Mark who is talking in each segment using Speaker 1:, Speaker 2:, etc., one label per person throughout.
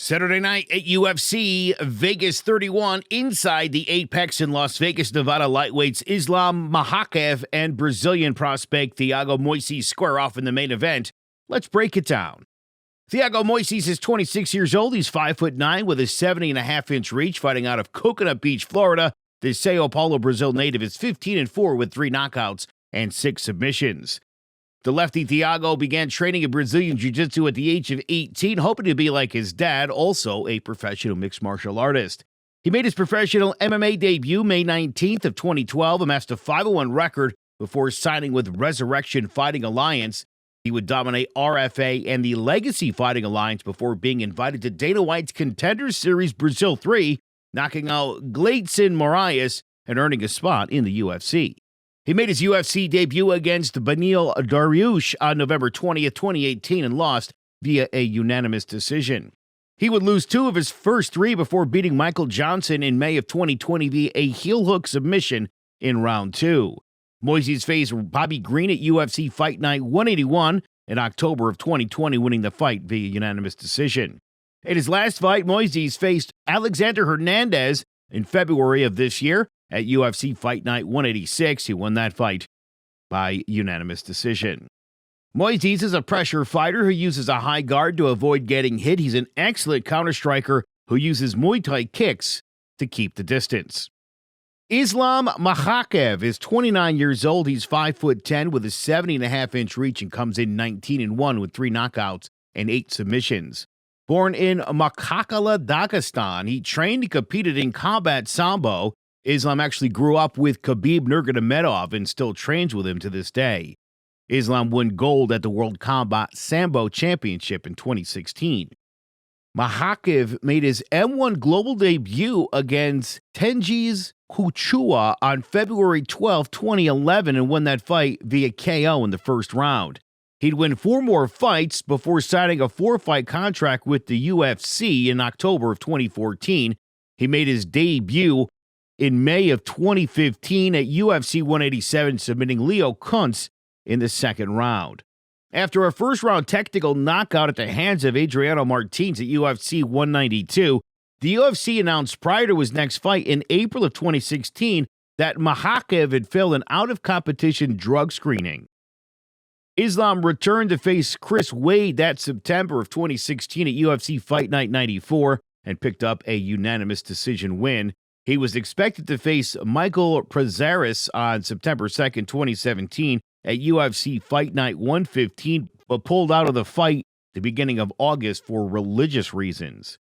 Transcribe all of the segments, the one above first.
Speaker 1: Saturday night at UFC Vegas 31 inside the Apex in Las Vegas, Nevada lightweights Islam Makhachev and Brazilian prospect Thiago Moises square off in the main event. Let's break it down. Thiago Moises is 26 years old. He's 5'9" with a 70.5-inch reach, fighting out of Coconut Beach, Florida. The São Paulo Brazil native is 15-4 with 3 knockouts and 6 submissions. The lefty Thiago began training in Brazilian jiu-jitsu at the age of 18, hoping to be like his dad, also a professional mixed martial artist. He made his professional MMA debut May 19th of 2012, amassed a 5-1 record before signing with Resurrection Fighting Alliance. He would dominate RFA and the Legacy Fighting Alliance before being invited to Dana White's Contenders Series Brazil 3, knocking out Gleidson Moraes and earning a spot in the UFC. He made his UFC debut against Beneil Dariush on November 20th, 2018 and lost via a unanimous decision. He would lose 2 of his first 3 before beating Michael Johnson in May of 2020 via a heel hook submission in round 2. Moises faced Bobby Green at UFC Fight Night 181 in October of 2020, winning the fight via unanimous decision. In his last fight, Moises faced Alexander Hernandez in February of this year at UFC Fight Night 186. He won that fight by unanimous decision. Moises is a pressure fighter who uses a high guard to avoid getting hit. He's an excellent counter striker who uses Muay Thai kicks to keep the distance. Islam Makhachev is 29 years old. He's 5'10" with a 70.5-inch reach and comes in 19-1 with 3 knockouts and 8 submissions. Born in Makhachkala, Dagestan, he trained and competed in combat sambo. Islam actually grew up with Khabib Nurmagomedov and still trains with him to this day. Islam won gold at the World Combat Sambo Championship in 2016. Makhachev made his M1 global debut against Tengiz Kuchua on February 12, 2011 and won that fight via KO in the first round. He'd win 4 more fights before signing a 4-fight contract with the UFC in October of 2014. He made his debut in May of 2015 at UFC 187, submitting Leo Kuntz in the second round. After a first-round technical knockout at the hands of Adriano Martins at UFC 192, the UFC announced prior to his next fight in April of 2016 that Makhachev had failed an out-of-competition drug screening. Islam returned to face Chris Wade that September of 2016 at UFC Fight Night 94 and picked up a unanimous decision win. He was expected to face Michael Prazeres on September 2nd, 2017 at UFC Fight Night 115, but pulled out of the fight at the beginning of August for religious reasons.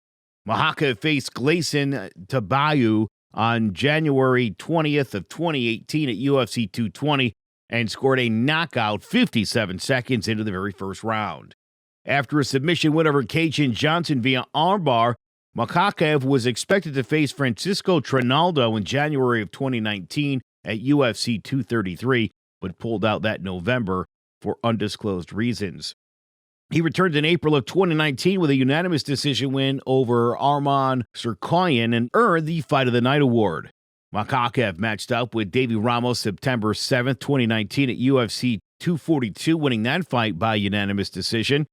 Speaker 1: Makhachev faced Gleidson Moraes on January 20th of 2018 at UFC 220 and scored a knockout 57 seconds into the very first round. After a submission win over Cajun Johnson via armbar, Makhachev was expected to face Francisco Trinaldo in January of 2019 at UFC 233, but pulled out that November for undisclosed reasons. He returned in April of 2019 with a unanimous decision win over Arman Sirkoyan and earned the Fight of the Night award. Makhachev matched up with Davy Ramos September 7th, 2019 at UFC 242, winning that fight by unanimous decision.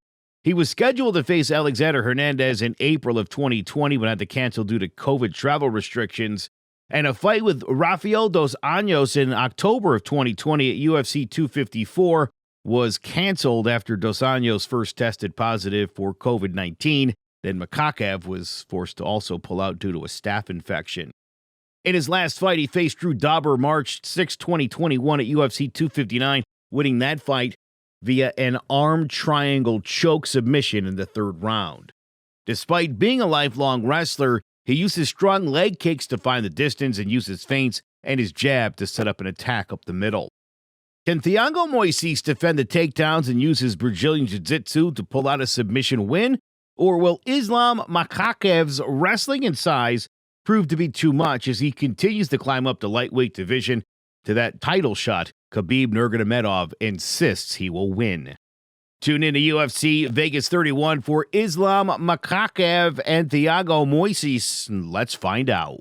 Speaker 1: He was scheduled to face Alexander Hernandez in April of 2020, but had to cancel due to COVID travel restrictions. And a fight with Rafael dos Anjos in October of 2020 at UFC 254 was canceled after dos Anjos first tested positive for COVID-19. Then Makhachev was forced to also pull out due to a staph infection. In his last fight, he faced Drew Dauber March 6, 2021 at UFC 259, winning that fight via an arm triangle choke submission in the 3rd round. Despite being a lifelong wrestler, he uses strong leg kicks to find the distance and uses feints and his jab to set up an attack up the middle. Can Thiago Moises defend the takedowns and use his Brazilian jiu-jitsu to pull out a submission win? Or will Islam Makhachev's wrestling and size prove to be too much as he continues to climb up the lightweight division to that title shot Khabib Nurmagomedov insists he will win? Tune in to UFC Vegas 31 for Islam Makhachev and Thiago Moises. Let's find out.